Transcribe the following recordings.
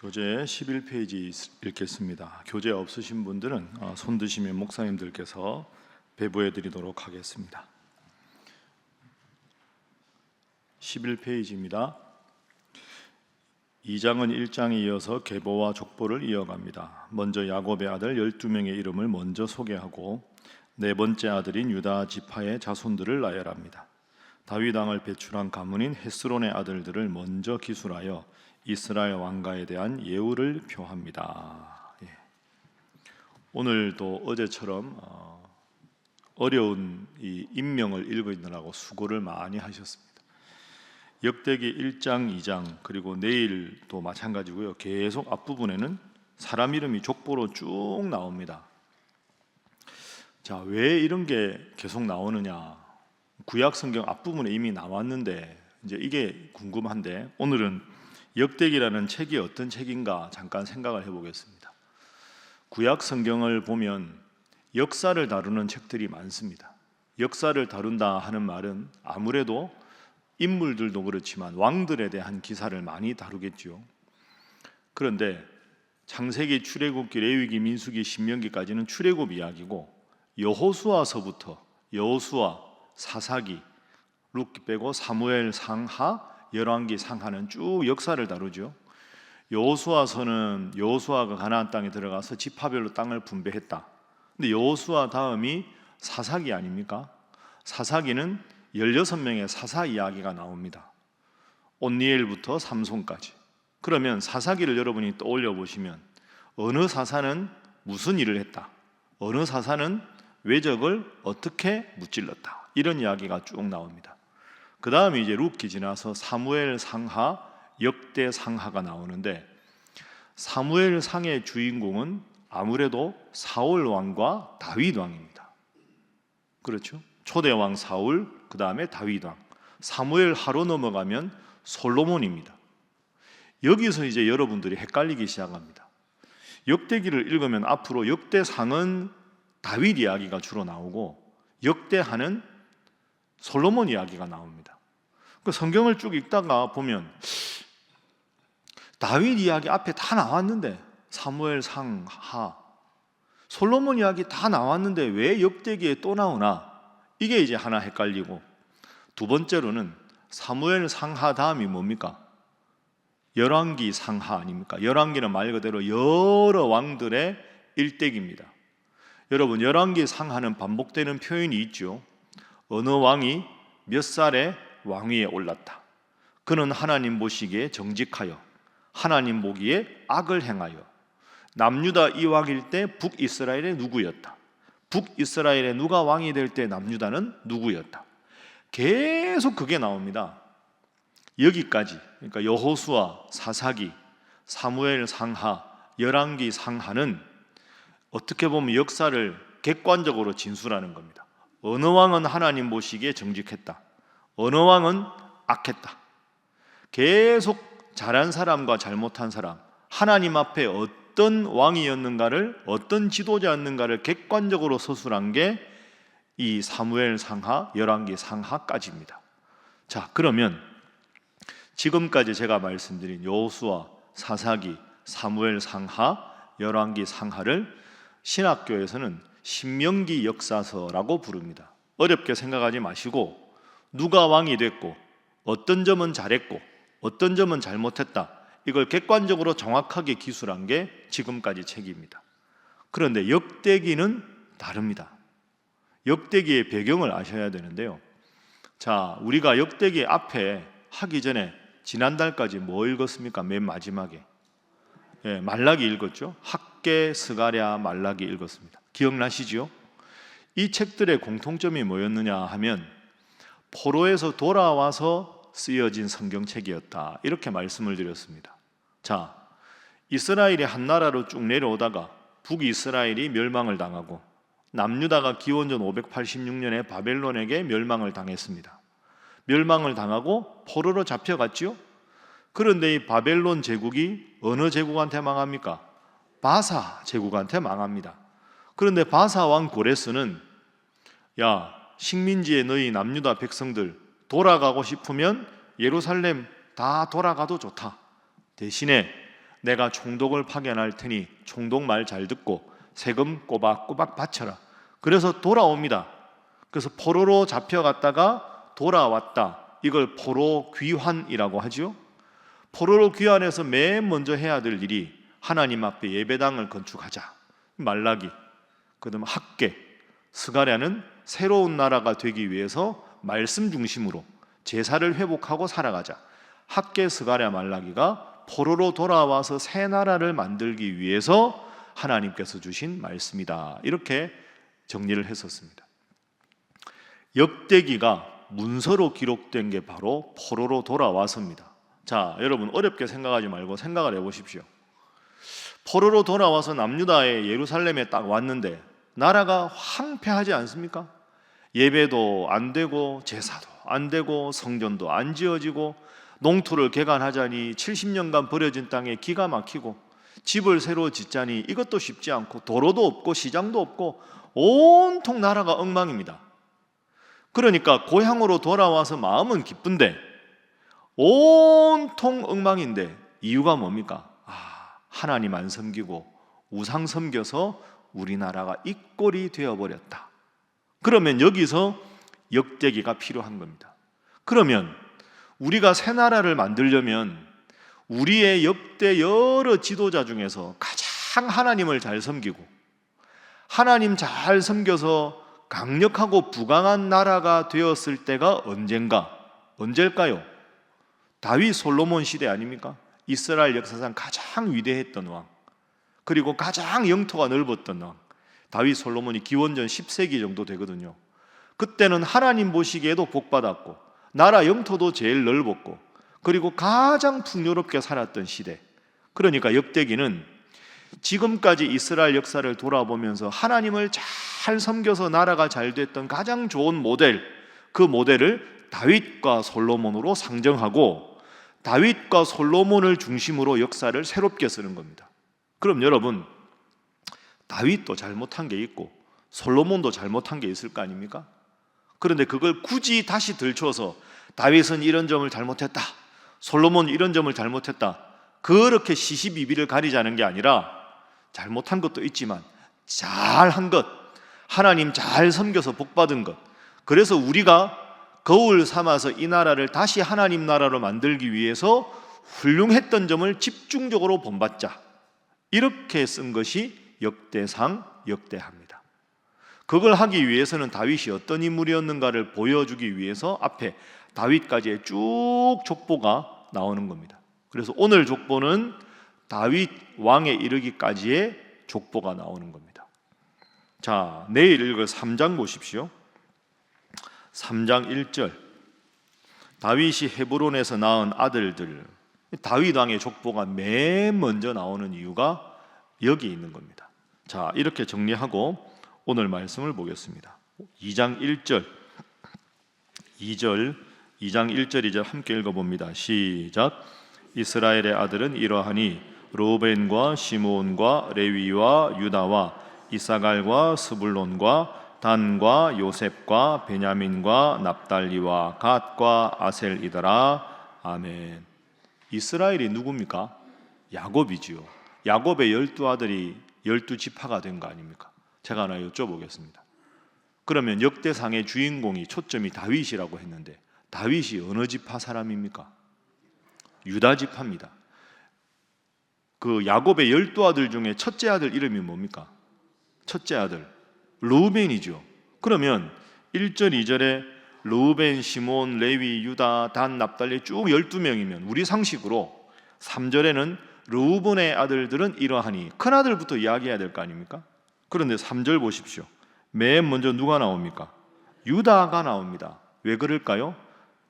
교재 11페이지 읽겠습니다. 교재 없으신 분들은 손 드시면 목사님들께서 배부해 드리도록 하겠습니다. 11페이지입니다. 2장은 1장에 이어서 계보와 족보를 이어갑니다. 먼저 야곱의 아들 12명의 이름을 먼저 소개하고 네 번째 아들인 유다 지파의 자손들을 나열합니다. 다윗 왕을 배출한 가문인 헤스론의 아들들을 먼저 기술하여 이스라엘 왕가에 대한 예우를 표합니다. 오늘도 어제처럼 어려운 이 인명을 읽으느라고 수고를 많이 하셨습니다. 역대기 1장, 2장 그리고 내일도 마찬가지고요. 계속 앞부분에는 사람 이름이 족보로 쭉 나옵니다. 자, 왜 이런 게 계속 나오느냐? 구약 성경 앞부분에 이미 나왔는데 이제 이게 궁금한데 오늘은 역대기라는 책이 어떤 책인가 잠깐 생각을 해보겠습니다. 구약 성경을 보면 역사를 다루는 책들이 많습니다. 역사를 다룬다 하는 말은 아무래도 인물들도 그렇지만 왕들에 대한 기사를 많이 다루겠죠. 그런데 창세기, 출애굽기, 레위기, 민수기, 신명기까지는 출애굽 이야기고 여호수아서부터 여호수아, 사사기, 룻기 빼고 사무엘, 상하, 열왕기, 상하는 쭉 역사를 다루죠. 여호수아서는 여호수아가 가나안 땅에 들어가서 지파별로 땅을 분배했다. 근데 여호수아 다음이 사사기 아닙니까? 사사기는 16명의 사사 이야기가 나옵니다. 온니엘부터 삼손까지. 그러면 사사기를 여러분이 떠올려 보시면 어느 사사는 무슨 일을 했다, 어느 사사는 외적을 어떻게 무찔렀다, 이런 이야기가 쭉 나옵니다. 그 다음에 이제 룻기 지나서 사무엘 상하, 역대 상하가 나오는데 사무엘 상의 주인공은 아무래도 사울 왕과 다윗 왕입니다. 그렇죠? 초대 왕 사울, 그 다음에 다윗 왕. 사무엘 하로 넘어가면 솔로몬입니다. 여기서 이제 여러분들이 헷갈리기 시작합니다. 역대기를 읽으면 앞으로 역대상은 다윗 이야기가 주로 나오고 역대하는 솔로몬 이야기가 나옵니다. 그 성경을 쭉 읽다가 보면 다윗 이야기 앞에 다 나왔는데 사무엘 상하, 솔로몬 이야기 다 나왔는데 왜 역대기에 또 나오나? 이게 이제 하나 헷갈리고, 두 번째로는 사무엘 상하 다음이 뭡니까? 열왕기 상하 아닙니까? 열왕기는 말 그대로 여러 왕들의 일대기입니다. 여러분, 열왕기 상하는 반복되는 표현이 있죠. 어느 왕이 몇 살에 왕위에 올랐다. 그는 하나님 보시기에 정직하여 하나님 보기에 악을 행하여 남유다 이왕일 때 북이스라엘의 누구였다. 북이스라엘의 누가 왕이 될 때 남유다는 누구였다. 계속 그게 나옵니다. 여기까지, 그러니까 여호수아, 사사기, 사무엘 상하, 열왕기 상하는 어떻게 보면 역사를 객관적으로 진술하는 겁니다. 어느 왕은 하나님 보시기에 정직했다, 어느 왕은 악했다. 계속 잘한 사람과 잘못한 사람, 하나님 앞에 어떤 왕이었는가를, 어떤 지도자였는가를 객관적으로 서술한 게 이 사무엘 상하, 열왕기 상하까지입니다. 자, 그러면 지금까지 제가 말씀드린 여호수아, 사사기, 사무엘 상하, 열왕기 상하를 신학교에서는 신명기 역사서라고 부릅니다. 어렵게 생각하지 마시고 누가 왕이 됐고 어떤 점은 잘했고 어떤 점은 잘못했다, 이걸 객관적으로 정확하게 기술한 게 지금까지 책입니다. 그런데 역대기는 다릅니다. 역대기의 배경을 아셔야 되는데요. 자, 우리가 역대기 앞에 하기 전에 지난달까지 뭐 읽었습니까? 맨 마지막에 말라기 읽었죠. 학개, 스가랴, 말라기 읽었습니다. 기억나시죠? 이 책들의 공통점이 뭐였느냐 하면 포로에서 돌아와서 쓰여진 성경책이었다, 이렇게 말씀을 드렸습니다. 자, 이스라엘이 한 나라로 쭉 내려오다가 북이스라엘이 멸망을 당하고 남유다가 기원전 586년에 바벨론에게 멸망을 당했습니다. 멸망을 당하고 포로로 잡혀갔지요. 그런데 이 바벨론 제국이 어느 제국한테 망합니까? 바사 제국한테 망합니다. 그런데 바사 왕 고레스는 야, 식민지에 너희 남유다 백성들 돌아가고 싶으면 예루살렘 다 돌아가도 좋다. 대신에 내가 총독을 파견할 테니 총독 말 잘 듣고 세금 꼬박꼬박 바쳐라. 그래서 돌아옵니다. 그래서 포로로 잡혀갔다가 돌아왔다. 이걸 포로 귀환이라고 하죠. 포로로 귀환해서 맨 먼저 해야 될 일이 하나님 앞에 예배당을 건축하자. 말라기, 그다음 학계, 스가랴는 새로운 나라가 되기 위해서 말씀 중심으로 제사를 회복하고 살아가자. 학계, 스가랴, 말라기가 포로로 돌아와서 새 나라를 만들기 위해서 하나님께서 주신 말씀이다. 이렇게 정리를 했었습니다. 역대기가 문서로 기록된 게 바로 포로로 돌아와서입니다. 자, 여러분 어렵게 생각하지 말고 생각을 해보십시오. 포로로 돌아와서 남유다의 예루살렘에 딱 왔는데 나라가 황폐하지 않습니까? 예배도 안 되고 제사도 안 되고 성전도 안 지어지고 농토를 개간하자니 70년간 버려진 땅에 기가 막히고 집을 새로 짓자니 이것도 쉽지 않고 도로도 없고 시장도 없고 온통 나라가 엉망입니다. 그러니까 고향으로 돌아와서 마음은 기쁜데 온통 엉망인데 이유가 뭡니까? 하나님 안 섬기고 우상 섬겨서 우리나라가 이 꼴이 되어버렸다. 그러면 여기서 역대기가 필요한 겁니다. 그러면 우리가 새 나라를 만들려면 우리의 역대 여러 지도자 중에서 가장 하나님을 잘 섬기고 하나님 잘 섬겨서 강력하고 부강한 나라가 되었을 때가 언제일까요? 다윗 솔로몬 시대 아닙니까? 이스라엘 역사상 가장 위대했던 왕, 그리고 가장 영토가 넓었던 왕. 다윗 솔로몬이 기원전 10세기 정도 되거든요. 그때는 하나님 보시기에도 복받았고 나라 영토도 제일 넓었고 그리고 가장 풍요롭게 살았던 시대. 그러니까 역대기는 지금까지 이스라엘 역사를 돌아보면서 하나님을 잘 섬겨서 나라가 잘 됐던 가장 좋은 모델, 그 모델을 다윗과 솔로몬으로 상정하고 다윗과 솔로몬을 중심으로 역사를 새롭게 쓰는 겁니다. 그럼 여러분, 다윗도 잘못한 게 있고 솔로몬도 잘못한 게 있을 거 아닙니까? 그런데 그걸 굳이 다시 들춰서 다윗은 이런 점을 잘못했다, 솔로몬은 이런 점을 잘못했다, 그렇게 시시비비를 가리자는 게 아니라 잘못한 것도 있지만 잘한 것, 하나님 잘 섬겨서 복받은 것, 그래서 우리가 거울 삼아서 이 나라를 다시 하나님 나라로 만들기 위해서 훌륭했던 점을 집중적으로 본받자, 이렇게 쓴 것이 역대상, 역대하입니다. 그걸 하기 위해서는 다윗이 어떤 인물이었는가를 보여주기 위해서 앞에 다윗까지의 쭉 족보가 나오는 겁니다. 그래서 오늘 족보는 다윗 왕에 이르기까지의 족보가 나오는 겁니다. 자, 내일 읽을 3장 보십시오. 3장 1절, 다윗이 헤브론에서 낳은 아들들. 다윗 왕의 족보가 맨 먼저 나오는 이유가 여기 있는 겁니다. 자, 이렇게 정리하고 오늘 말씀을 보겠습니다. 2장 1절, 2장 1절 2절 함께 읽어봅니다. 시작. 이스라엘의 아들은 이러하니 르우벤과 시므온과 레위와 유다와 이사갈과 스불론과 단과 요셉과 베냐민과 납달리와 갓과 아셀이더라. 아멘. 이스라엘이 누굽니까? 야곱이지요. 야곱의 12아들이 12지파가 된 거 아닙니까? 제가 하나 여쭤보겠습니다. 그러면 역대상의 주인공이 초점이 다윗이라고 했는데 다윗이 어느 지파 사람입니까? 유다 지파입니다. 그 야곱의 12아들 중에 첫째 아들 이름이 뭡니까? 첫째 아들 르우벤이죠. 그러면 1절 2절에 르우벤, 시몬, 레위, 유다, 단, 납달리 쭉 12명이면 우리 상식으로 3절에는 르우벤의 아들들은 이러하니 큰아들부터 이야기해야 될 거 아닙니까? 그런데 3절 보십시오. 맨 먼저 누가 나옵니까? 유다가 나옵니다. 왜 그럴까요?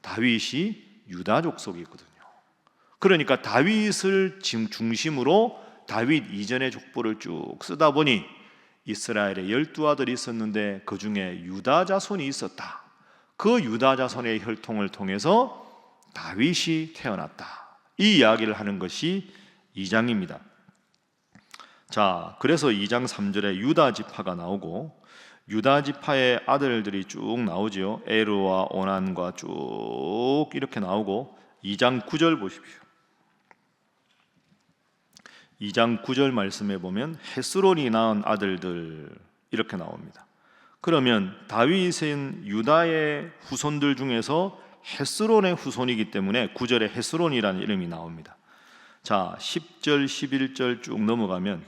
다윗이 유다 족속이거든요. 그러니까 다윗을 중심으로 다윗 이전의 족보를 쭉 쓰다 보니 이스라엘에 12아들이 있었는데 그 중에 유다 자손이 있었다. 그 유다 자손의 혈통을 통해서 다윗이 태어났다. 이 이야기를 하는 것이 2장입니다. 자, 그래서 2장 3절에 유다 지파가 나오고 유다 지파의 아들들이 쭉 나오죠. 에르와 오난과 쭉 이렇게 나오고 2장 9절 보십시오. 2장 9절 말씀에 보면 헤스론이 낳은 아들들 이렇게 나옵니다. 그러면 다윗은 유다의 후손들 중에서 헤스론의 후손이기 때문에 9절에 헤스론이라는 이름이 나옵니다. 자, 10절, 11절 쭉 넘어가면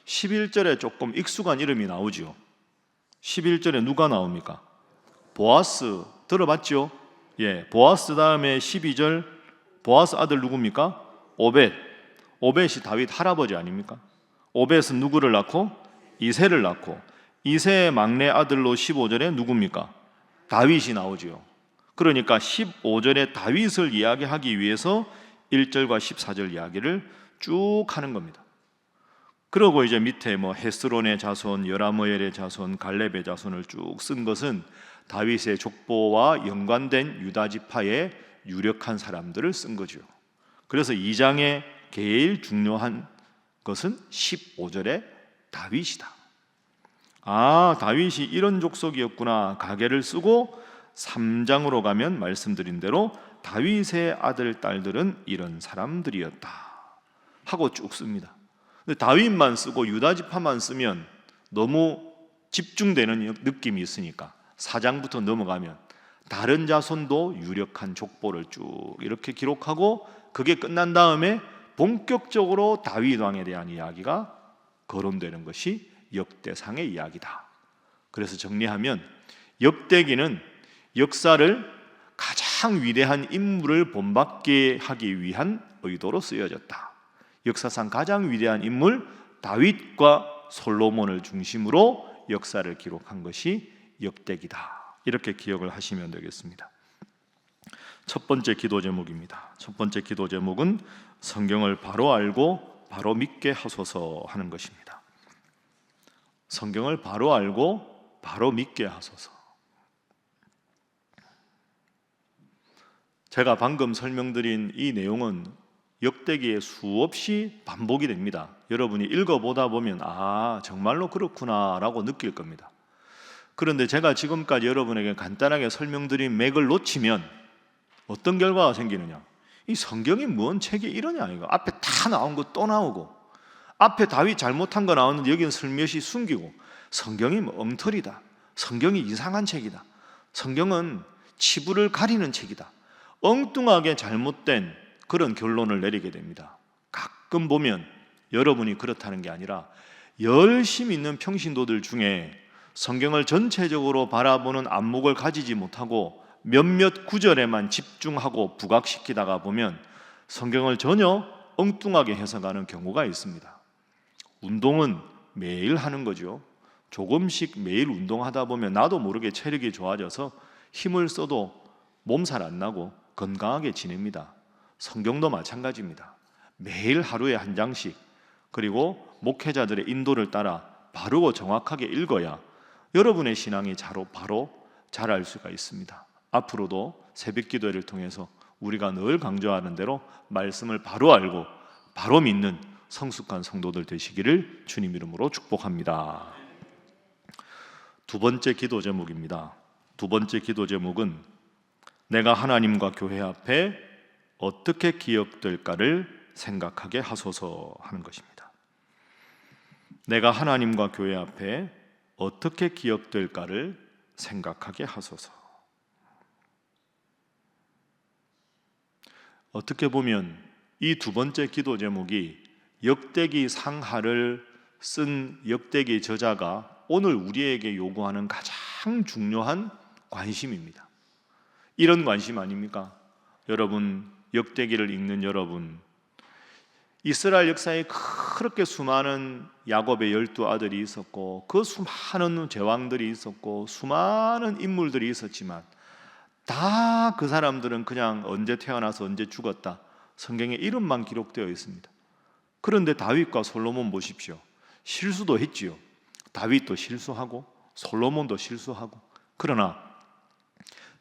11절에 조금 익숙한 이름이 나오죠. 11절에 누가 나옵니까? 보아스 들어봤죠? 예, 보아스 다음에 12절 보아스 아들 누굽니까? 오벳. 오벳이 다윗 할아버지 아닙니까? 오벳은 누구를 낳고? 이새를 낳고, 이새의 막내 아들로 15절에 누굽니까? 다윗이 나오지요. 그러니까 15절에 다윗을 이야기하기 위해서 1절과 14절 이야기를 쭉 하는 겁니다. 그리고 이제 밑에 뭐 헤스론의 자손, 여라무엘의 자손, 갈렙의 자손을 쭉 쓴 것은 다윗의 족보와 연관된 유다 지파의 유력한 사람들을 쓴 거죠. 그래서 2장의 제일 중요한 것은 15절에 다윗이다. 아, 다윗이 이런 족속이었구나. 가계를 쓰고 3장으로 가면 말씀드린 대로 다윗의 아들, 딸들은 이런 사람들이었다 하고 쭉 씁니다. 근데 다윗만 쓰고 유다 지파만 쓰면 너무 집중되는 느낌이 있으니까 4장부터 넘어가면 다른 자손도 유력한 족보를 쭉 이렇게 기록하고, 그게 끝난 다음에 본격적으로 다윗 왕에 대한 이야기가 거론되는 것이 역대상의 이야기다. 그래서 정리하면 역대기는 역사를 가장 위대한 인물을 본받게 하기 위한 의도로 쓰여졌다. 역사상 가장 위대한 인물 다윗과 솔로몬을 중심으로 역사를 기록한 것이 역대기다. 이렇게 기억을 하시면 되겠습니다. 첫 번째 기도 제목입니다. 첫 번째 기도 제목은 성경을 바로 알고 바로 믿게 하소서 하는 것입니다. 성경을 바로 알고 바로 믿게 하소서. 제가 방금 설명드린 이 내용은 역대기에 수없이 반복이 됩니다. 여러분이 읽어보다 보면 아, 정말로 그렇구나 라고 느낄 겁니다. 그런데 제가 지금까지 여러분에게 간단하게 설명드린 맥을 놓치면 어떤 결과가 생기느냐, 이 성경이 뭔 책이 이러냐, 이거 앞에 다 나온 거 또 나오고, 앞에 다윗 잘못한 거 나오는데 여기는 슬며시 숨기고, 성경이 뭐 엉터리다, 성경이 이상한 책이다, 성경은 치부를 가리는 책이다, 엉뚱하게 잘못된 그런 결론을 내리게 됩니다. 가끔 보면 여러분이 그렇다는 게 아니라 열심히 있는 평신도들 중에 성경을 전체적으로 바라보는 안목을 가지지 못하고 몇몇 구절에만 집중하고 부각시키다가 보면 성경을 전혀 엉뚱하게 해석하는 경우가 있습니다. 운동은 매일 하는 거죠. 조금씩 매일 운동하다 보면 나도 모르게 체력이 좋아져서 힘을 써도 몸살 안 나고 건강하게 지냅니다. 성경도 마찬가지입니다. 매일 하루에 한 장씩, 그리고 목회자들의 인도를 따라 바르고 정확하게 읽어야 여러분의 신앙이 바로 자랄 수가 있습니다. 앞으로도 새벽기도회를 통해서 우리가 늘 강조하는 대로 말씀을 바로 알고 바로 믿는 성숙한 성도들 되시기를 주님 이름으로 축복합니다. 두 번째 기도 제목입니다. 두 번째 기도 제목은 내가 하나님과 교회 앞에 어떻게 기억될까를 생각하게 하소서 하는 것입니다. 내가 하나님과 교회 앞에 어떻게 기억될까를 생각하게 하소서. 어떻게 보면 이 두 번째 기도 제목이 역대기 상하를 쓴 역대기 저자가 오늘 우리에게 요구하는 가장 중요한 관심입니다. 이런 관심 아닙니까? 여러분, 역대기를 읽는 여러분, 이스라엘 역사에 그렇게 수많은 야곱의 12아들이 있었고, 그 수많은 제왕들이 있었고, 수많은 인물들이 있었지만 다 그 사람들은 그냥 언제 태어나서 언제 죽었다, 성경에 이름만 기록되어 있습니다. 그런데 다윗과 솔로몬 보십시오. 실수도 했지요. 다윗도 실수하고 솔로몬도 실수하고. 그러나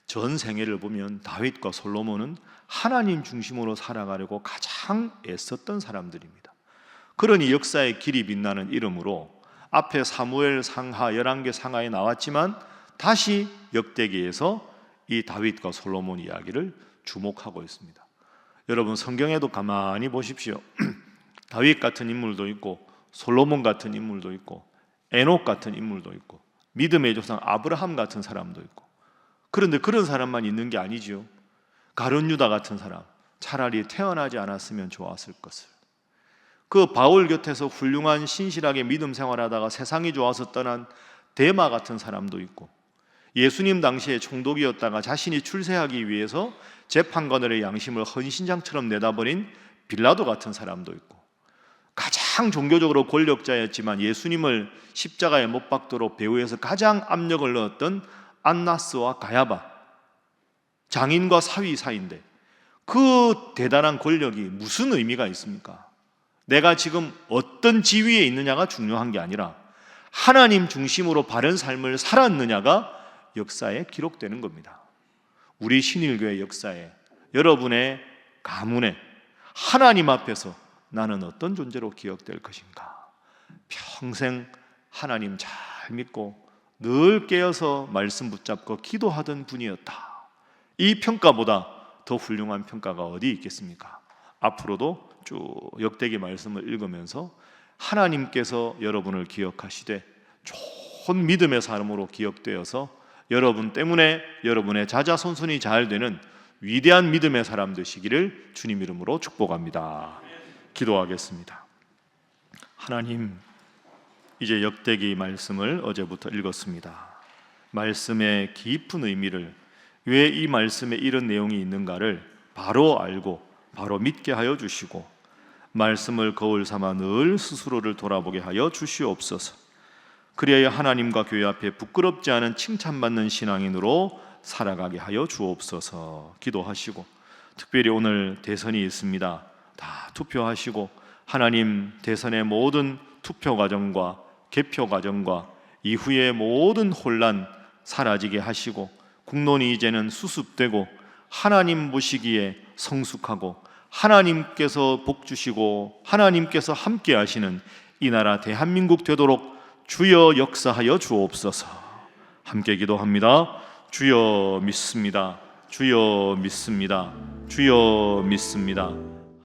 전 생애를 보면 다윗과 솔로몬은 하나님 중심으로 살아가려고 가장 애썼던 사람들입니다. 그러니 역사의 길이 빛나는 이름으로 앞에 사무엘 상하, 열왕기 상하에 나왔지만 다시 역대기에서 이 다윗과 솔로몬 이야기를 주목하고 있습니다. 여러분, 성경에도 가만히 보십시오. 다윗 같은 인물도 있고 솔로몬 같은 인물도 있고 에녹 같은 인물도 있고 믿음의 조상 아브라함 같은 사람도 있고. 그런데 그런 사람만 있는 게 아니지요. 가룟 유다 같은 사람, 차라리 태어나지 않았으면 좋았을 것을. 그 바울 곁에서 훌륭한 신실하게 믿음 생활하다가 세상이 좋아서 떠난 데마 같은 사람도 있고, 예수님 당시에 총독이었다가 자신이 출세하기 위해서 재판관들의 양심을 헌신장처럼 내다버린 빌라도 같은 사람도 있고, 가장 종교적으로 권력자였지만 예수님을 십자가에 못 박도록 배후에서 가장 압력을 넣었던 안나스와 가야바, 장인과 사위 사이인데 그 대단한 권력이 무슨 의미가 있습니까? 내가 지금 어떤 지위에 있느냐가 중요한 게 아니라 하나님 중심으로 바른 삶을 살았느냐가 역사에 기록되는 겁니다. 우리 신일교회 역사에, 여러분의 가문에 하나님 앞에서 나는 어떤 존재로 기억될 것인가? 평생 하나님 잘 믿고 늘 깨어서 말씀 붙잡고 기도하던 분이었다. 이 평가보다 더 훌륭한 평가가 어디 있겠습니까? 앞으로도 쭉 역대기 말씀을 읽으면서 하나님께서 여러분을 기억하시되 좋은 믿음의 삶으로 기억되어서 여러분 때문에 여러분의 자자손손이 잘 되는 위대한 믿음의 사람 되시기를 주님 이름으로 축복합니다. 기도하겠습니다. 하나님, 이제 역대기 말씀을 어제부터 읽었습니다. 말씀의 깊은 의미를, 왜 이 말씀에 이런 내용이 있는가를 바로 알고 바로 믿게 하여 주시고, 말씀을 거울 삼아 늘 스스로를 돌아보게 하여 주시옵소서. 그리하여 하나님과 교회 앞에 부끄럽지 않은 칭찬받는 신앙인으로 살아가게 하여 주옵소서. 기도하시고, 특별히 오늘 대선이 있습니다. 다 투표하시고 하나님, 대선의 모든 투표 과정과 개표 과정과 이후의 모든 혼란 사라지게 하시고, 국론이 이제는 수습되고 하나님 보시기에 성숙하고 하나님께서 복 주시고 하나님께서 함께 하시는 이 나라 대한민국 되도록 주여 역사하여 주옵소서. 함께 기도합니다. 주여 믿습니다. 주여 믿습니다. 주여 믿습니다.